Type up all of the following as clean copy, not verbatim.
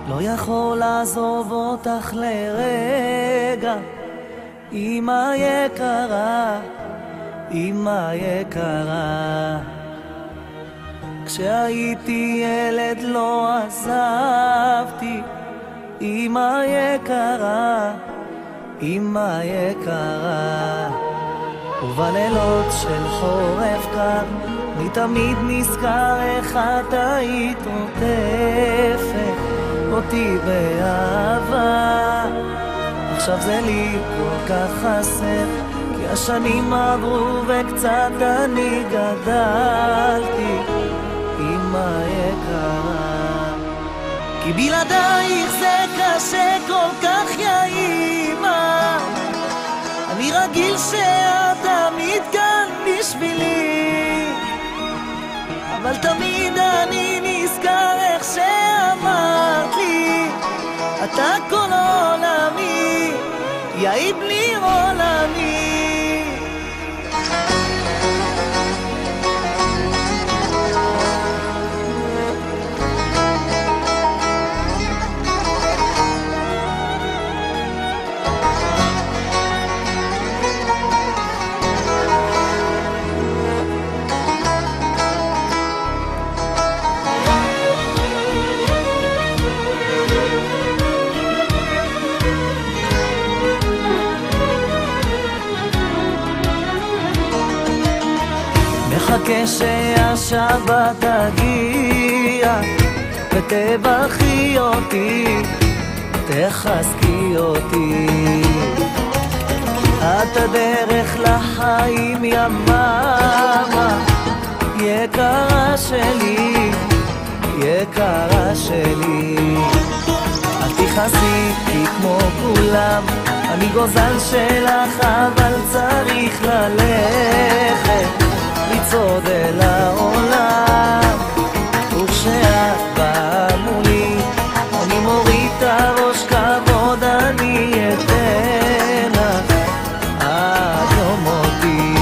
לא יכול לעזוב אותך לרגע, אמא יקרה, אמא יקרה. כשהייתי ילד לא עזבתי, אמא יקרה, אמא יקרה. ובלילות של חורף קר אני תמיד נזכר איך את היית עוטפת אותי באהבה. עכשיו זה לי כל כך חסר, כי השנים עברו וקצת אני גדלתי, אמא יקרה. כי בלעדייך זה קשה כל כך, יא אמא. אני רגיל שאת תמיד כאן בשבילי, אבל תמיד אני נזכר איך שאמרת לי, אתה כל עולמי, יא בני עולמי. מחכה שהשבת תגיע ותברכי אותי, תחזקי אותי. את הדרך לחיים יממה, יקרה שלי, יקרה שלי. אל תכעסי כי כמו כולם אני גוזל שלך, אבל צריך ללכת לצעוד אל העולם. וכשאת באה מולי אני מוריד את הראש, כבוד אני אתן לך עד יום מותי.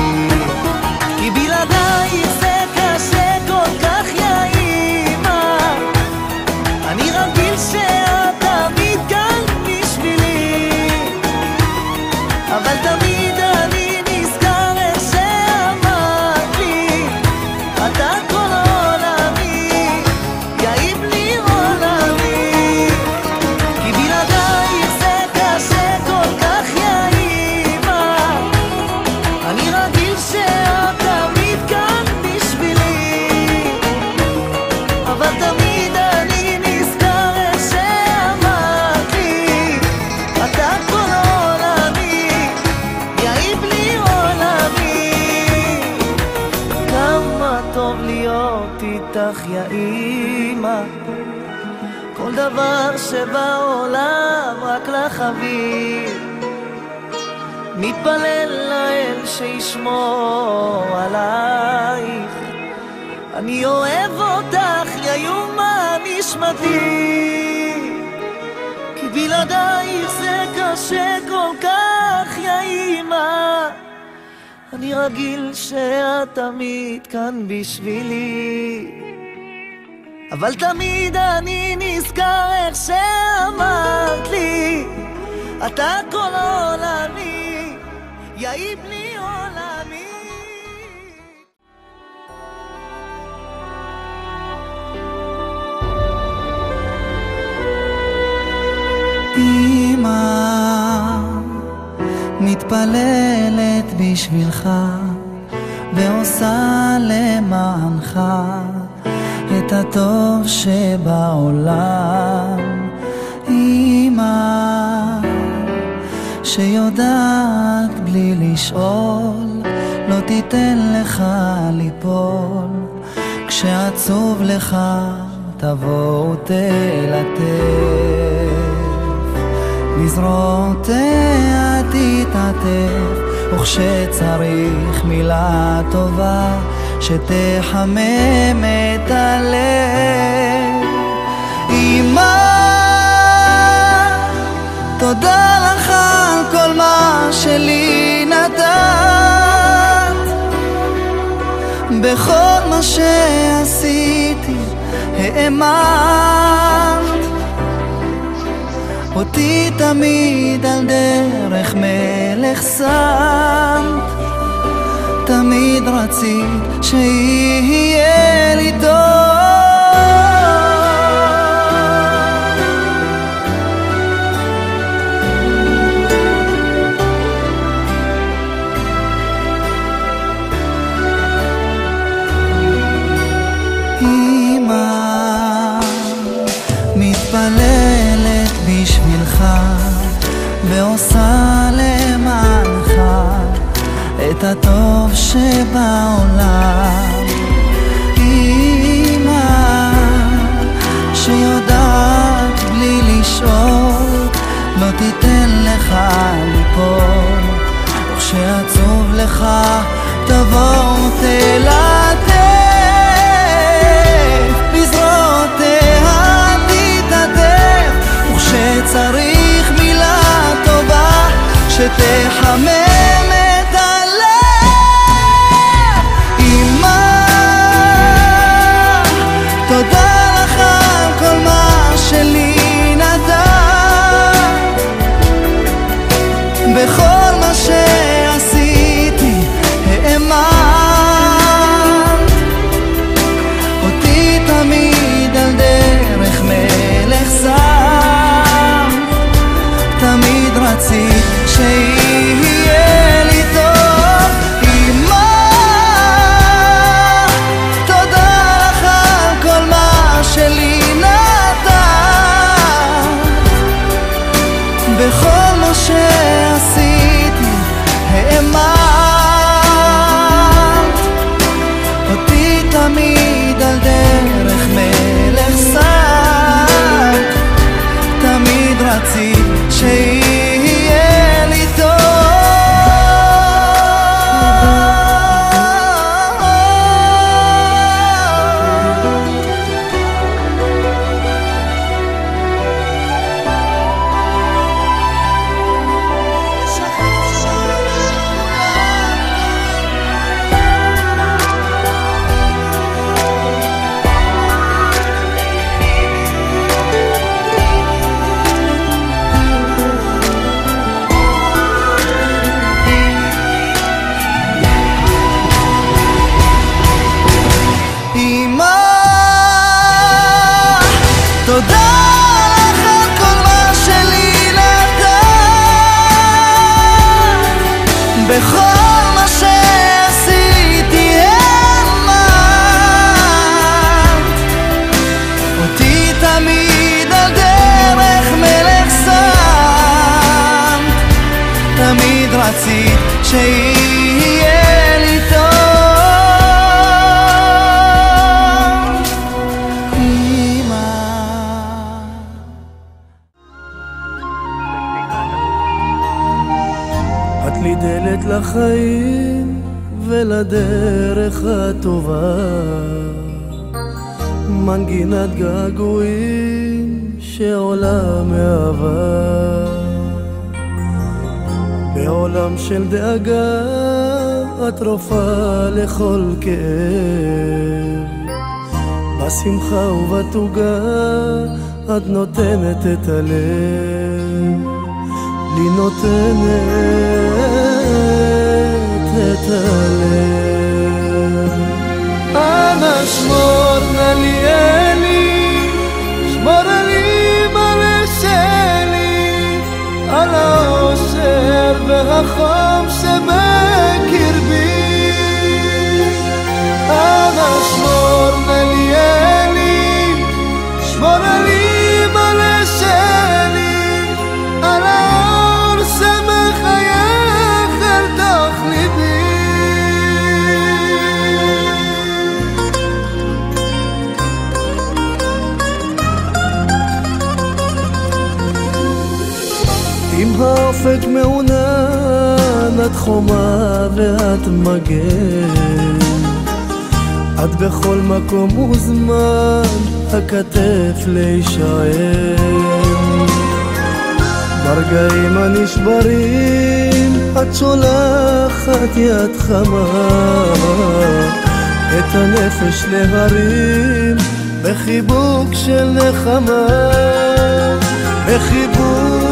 כי בלעדייך זה קשה כל כך, יא אמא. אני רגיל שאת תמיד כאן בשבילי, אבל תמיד אני נזכר איך שאמרת לי, אתה כל עולמי, יא בני עולמי. כי בלעדייך זה קשה כל כך, יא אמא. אני רגיל שאת תמיד כאן בשבילי, אבל תמיד אני נזכר איך שאמרת לי, אתה כל עולמי, יא בני עולמי. כמה טוב להיות איתך, יא אמא. כל דבר שבעולם רק לך אביא, מתפלל לאל שישמור עלייך. אני אוהב אותך, יא יומה נשמתי. כי בלעדייך זה קשה כל כך, יא אמא. אני רגיל שאת תמיד כאן בשבילי, אבל תמיד אני נזכר איך שאמרת לי, אתה כל עולמי, יא בני עולמי. אמא מתפללת בשבילך ועושה למענך את הטוב שבעולם. אמא שיודעת בלי לשאול, לא תיתן לך ליפול. כשעצוב לך תבוא ותלטף, בזרועותיה תתעטף. וכשצריך מילה טובה שתחמם את הלב. אמא, תודה לך על כל מה שלי נתת, בכל מה שעשיתי האמנת. אותי תמיד על דרך מלך שמת, תמיד רצית שיהיה לי טוב. אמא מתפללת בשבילך ועושה למענך את הטוב שבעולם. אמא שיודעת בלי לשאול לא תיתן לך ליפול, וכשעצוב לך תבוא תלטף, בזרועותיה תתעטף, וכשצריך מילה טובה שתחמם את הלב. אמא, תודה לך על כל מה שלי נתן, בכל מה שעשיתי האמנת, אותי תמיד על דרך מלך שמת, תמיד רצית שיהיה לי טוב. אמא, תודה לך על כל מה שלי נתן, בכל מה שעשיתי האמנת, אותי תמיד על דרך מלך שמת, תמיד רצית שיהיה לי טוב. תודה לך על כל מה שלי נתן, בכל מה שעשיתי האמנת, אותי תמיד על דרך מלך שמת, תמיד רצית שיהיה לי טוב. את לי דלת לחיים ולדרך הטובה, מנגינת געגועים שעולה מאהבה. בעולם של דאגה את רופאה לכל כאב, בשמחה ובתוגה את נותנת את הלב, לי נותנת את הלב. אנא שמור נא לי אלי, שמור לי מלא שלי, על האושר והחום שבקרבי. אנא שמור נא לי אלי, שמור לי מלא שלי, על האור שמחייך אל תוך ליבי. אם האופק מעונן את חומה ואת מגן, את בכל מקום וזמן הכתף להישען. ברגעים הנשברים את שולחת יד חמה, את הנפש להרים בחיבוק של נחמה, בחיבוק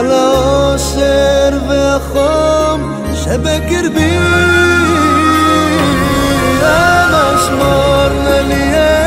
על האושר והחום שבקרבי. אנא שמור נא לי